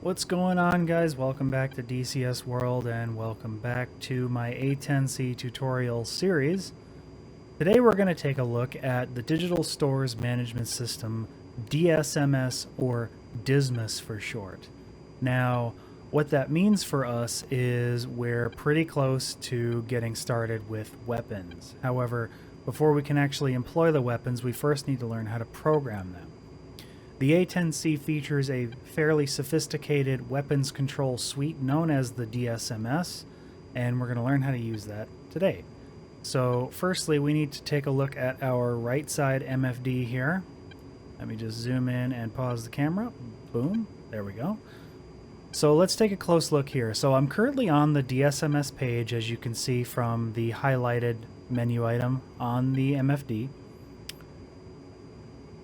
What's going on, guys? Welcome back to DCS World and welcome back to my A-10C tutorial series. Today we're going to take a look at the Digital Stores Management System, DSMS, or DSMS for short. Now, what that means for us is we're pretty close to getting started with weapons. However, before we can actually employ the weapons, we first need to learn how to program them. The A-10C features a fairly sophisticated weapons control suite known as the DSMS, and we're going to learn how to use that today. So firstly, we need to take a look at our right side MFD here. Let me just zoom in and pause the camera. Boom, there we go. So let's take a close look here. So I'm currently on the DSMS page, as you can see from the highlighted menu item on the MFD.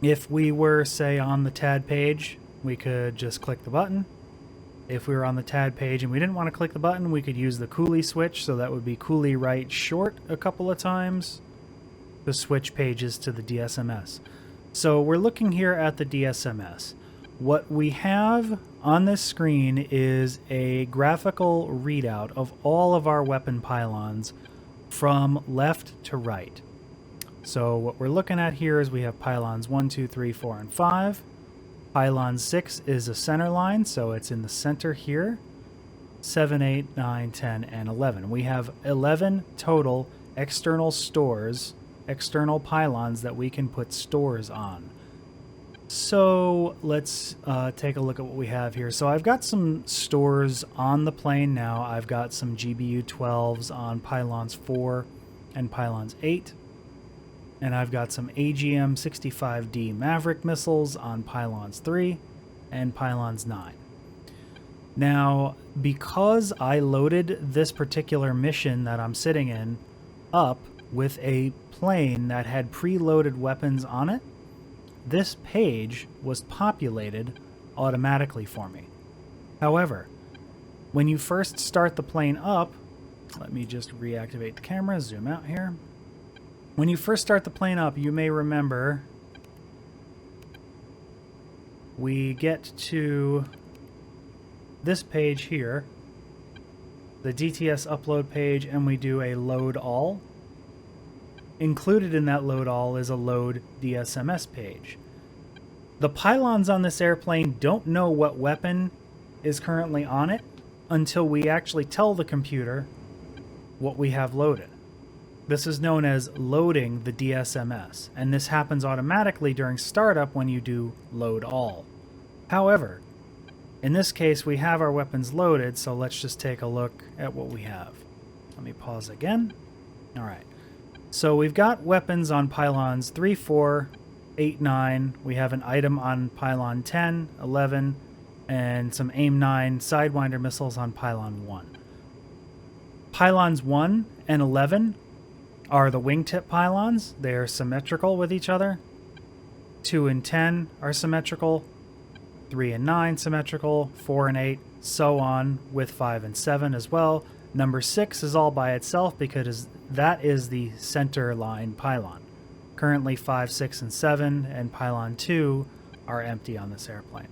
If we were, say, on the TAD page, we could just click the button. If we were on the TAD page and we didn't want to click the button, we could use the coolie switch, so that would be coolie right short a couple of times to switch pages to the DSMS. So we're looking here at the DSMS. What we have on this screen is a graphical readout of all of our weapon pylons from left to right. So what we're looking at here is we have pylons 1, 2, 3, 4, and 5. Pylon 6 is a center line, so it's in the center here. 7, 8, 9, 10, and 11. We have 11 total external stores, external pylons that we can put stores on. So let's take a look at what we have here. So I've got some stores on the plane now. I've got some GBU 12s on pylons 4 and pylons 8. And I've got some AGM-65D Maverick missiles on pylons 3 and pylons 9. Now, because I loaded this particular mission that I'm sitting in up with a plane that had preloaded weapons on it, this page was populated automatically for me. However, when you first start the plane up, let me just reactivate the camera, zoom out here. When you first start the plane up, you may remember we get to this page here, the DTS upload page, and we do a load all. Included in that load all is a load DSMS page. The pylons on this airplane don't know what weapon is currently on it until we actually tell the computer what we have loaded. This is known as loading the DSMS, and this happens automatically during startup when you do load all. However, in this case we have our weapons loaded, so let's just take a look at what we have. Let me pause again. Alright, so we've got weapons on pylons 3, 4, 8, 9. We have an item on pylon 10, 11, and some AIM-9 Sidewinder missiles on pylon 1. Pylons 1 and 11 are the wingtip pylons. They are symmetrical with each other. 2 and 10 are symmetrical. 3 and 9 symmetrical. 4 and 8, so on, with 5 and 7 as well. Number 6 is all by itself because that is the center line pylon. Currently 5, 6, and 7 and pylon 2 are empty on this airplane.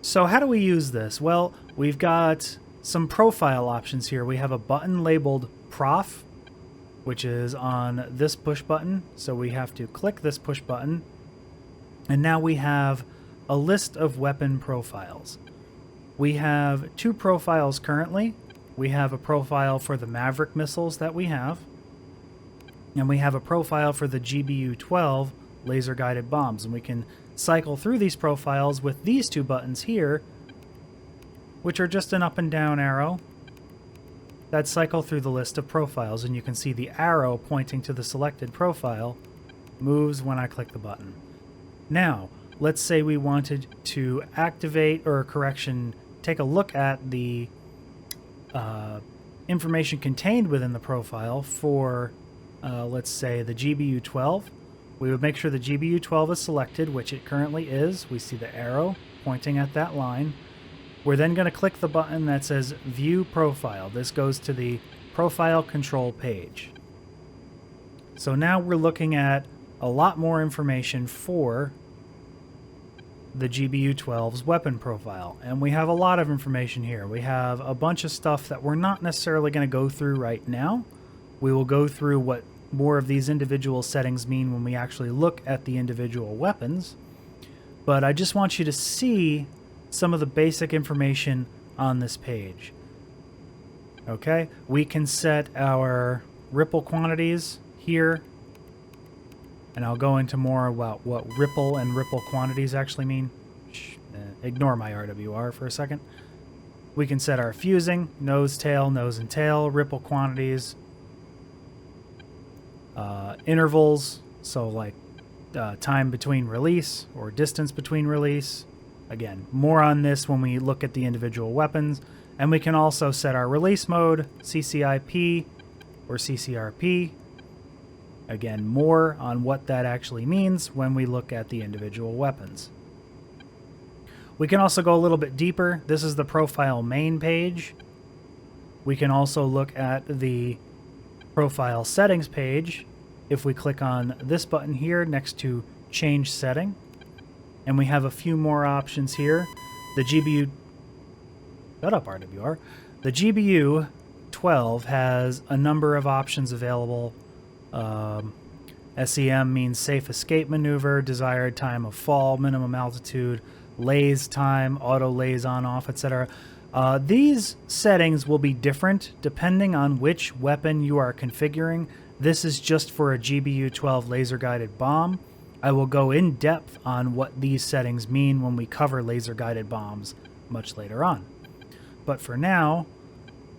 So how do we use this? Well, we've got some profile options here. We have a button labeled Prof, which is on this push button. So we have to click this push button. And now we have a list of weapon profiles. We have 2 profiles currently. We have a profile for the Maverick missiles that we have. And we have a profile for the GBU 12 laser guided bombs. And we can cycle through these profiles with these 2 buttons here, which are just an up and down arrow that cycle through the list of profiles, and you can see the arrow pointing to the selected profile moves when I click the button. Now, let's say we wanted to activate, or correction, take a look at the information contained within the profile for, let's say, the GBU 12. We would make sure the GBU 12 is selected, which it currently is. We see the arrow pointing at that line. We're then going to click the button that says View Profile. This goes to the Profile Control page. So now we're looking at a lot more information for the GBU-12's weapon profile. And we have a lot of information here. We have a bunch of stuff that we're not necessarily going to go through right now. We will go through what more of these individual settings mean when we actually look at the individual weapons. But I just want you to see some of the basic information on this page. Okay, we can set our ripple quantities here, and I'll go into more about what ripple and ripple quantities actually mean. Ignore my RWR for a second. We can set our fusing, nose and tail, ripple quantities, intervals, so like time between release or distance between release. Again, more on this when we look at the individual weapons. And we can also set our release mode, CCIP or CCRP. Again, more on what that actually means when we look at the individual weapons. We can also go a little bit deeper. This is the profile main page. We can also look at the profile settings page if we click on this button here next to change setting. And we have a few more options here. The GBU... Shut up, RWR. The GBU-12 has a number of options available. SEM means safe escape maneuver, desired time of fall, minimum altitude, laze time, auto laze on off, etc. These settings will be different depending on which weapon you are configuring. This is just for a GBU-12 laser-guided bomb. I will go in depth on what these settings mean when we cover laser-guided bombs much later on. But for now,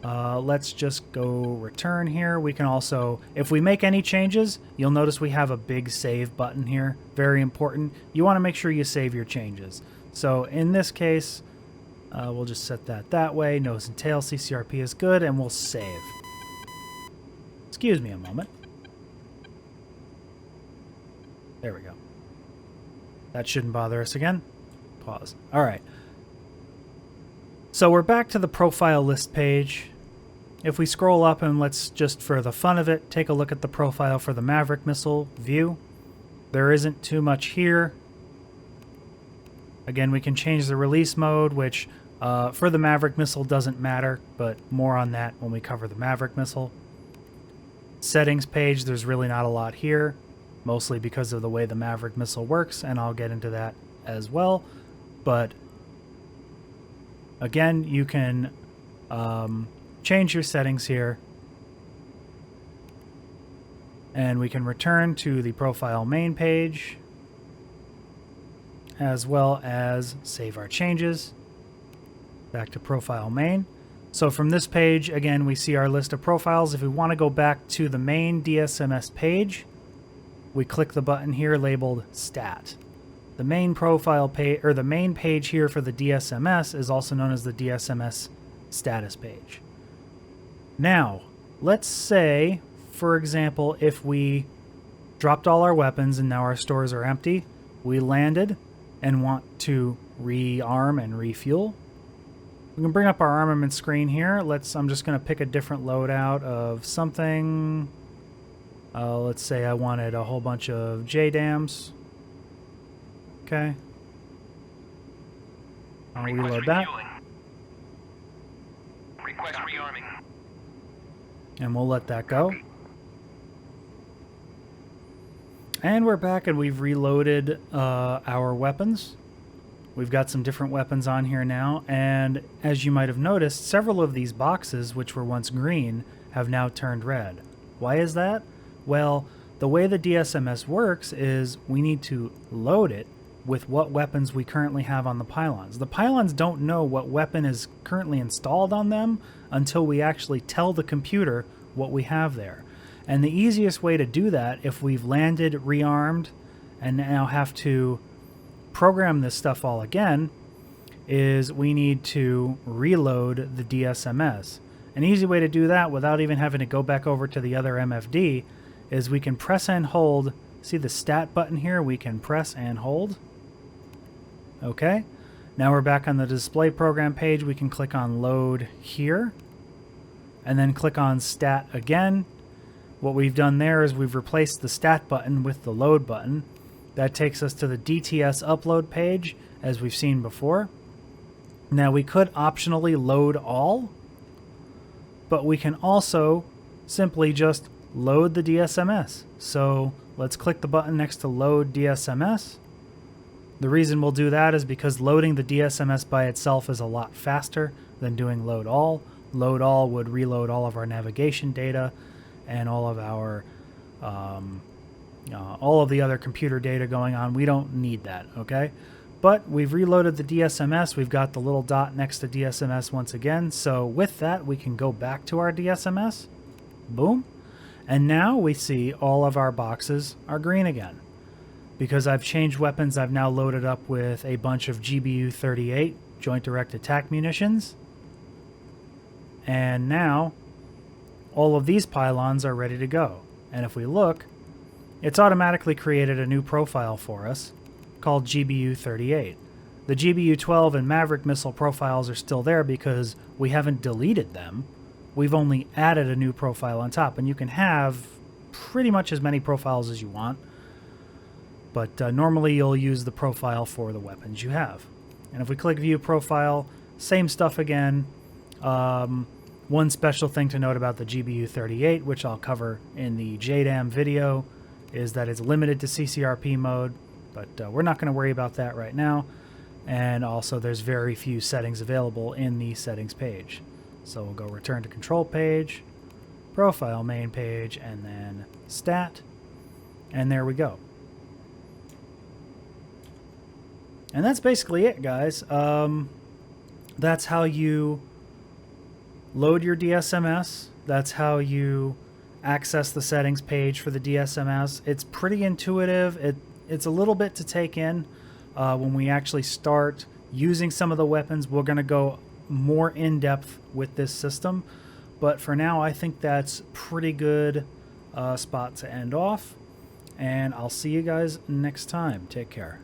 let's just go return here. We can also, if we make any changes, you'll notice we have a big save button here. Very important. You want to make sure you save your changes. So in this case, we'll just set that way. Nose and tail CCRP is good, and we'll save. Excuse me a moment. There we go. That shouldn't bother us again. Pause. All right. So we're back to the profile list page. If we scroll up and let's just, for the fun of it, take a look at the profile for the Maverick missile view. There isn't too much here. Again, we can change the release mode, which for the Maverick missile doesn't matter, but more on that when we cover the Maverick missile. Settings page, there's really not a lot here, mostly because of the way the Maverick missile works, and I'll get into that as well. But again, you can change your settings here, and we can return to the profile main page, as well as save our changes. Back to profile main. So from this page, again, we see our list of profiles. If we want to go back to the main DSMS page, we click the button here labeled Stat. The main profile page, or the main page here for the DSMS, is also known as the DSMS status page. Now, let's say, for example, if we dropped all our weapons and now our stores are empty, we landed and want to rearm and refuel. We can bring up our armament screen here. I'm just going to pick a different loadout of something. Let's say I wanted a whole bunch of JDAMs. Okay. I'll reload that. Request rearming. And we'll let that go. And we're back and we've reloaded our weapons. We've got some different weapons on here now, and as you might have noticed, several of these boxes, which were once green, have now turned red. Why is that? Well, the way the DSMS works is we need to load it with what weapons we currently have on the pylons. The pylons don't know what weapon is currently installed on them until we actually tell the computer what we have there. And the easiest way to do that, if we've landed, rearmed, and now have to program this stuff all again, is we need to reload the DSMS. An easy way to do that without even having to go back over to the other MFD is we can press and hold. See the stat button here? We can press and hold. Okay. Now we're back on the display program page. We can click on load here and then click on stat again. What we've done there is we've replaced the stat button with the load button. That takes us to the DTS upload page, as we've seen before. Now we could optionally load all, but we can also simply just load the DSMS. So let's click the button next to load DSMS. The reason we'll do that is because loading the DSMS by itself is a lot faster than doing load all. Load all would reload all of our navigation data and all of our all of the other computer data going on. We don't need that, okay? But we've reloaded the DSMS. We've got the little dot next to DSMS once again. So with that, we can go back to our DSMS. Boom. And now we see all of our boxes are green again. Because I've changed weapons, I've now loaded up with a bunch of GBU-38 Joint Direct Attack munitions. And now all of these pylons are ready to go. And if we look, it's automatically created a new profile for us called GBU-38. The GBU-12 and Maverick missile profiles are still there because we haven't deleted them. We've only added a new profile on top, and you can have pretty much as many profiles as you want, but normally you'll use the profile for the weapons you have. And if we click View Profile, same stuff again. One special thing to note about the GBU-38, which I'll cover in the JDAM video, is that it's limited to CCRP mode, but we're not going to worry about that right now. And also there's very few settings available in the settings page. So we'll go return to control page, profile main page, and then stat, and there we go. And that's basically it, guys. That's how you load your DSMS. That's how you access the settings page for the DSMS. It's pretty intuitive. It's a little bit to take in. When we actually start using some of the weapons, we're going to go more in-depth with this system. But for now, I think that's pretty good spot to end off. And I'll see you guys next time. Take care.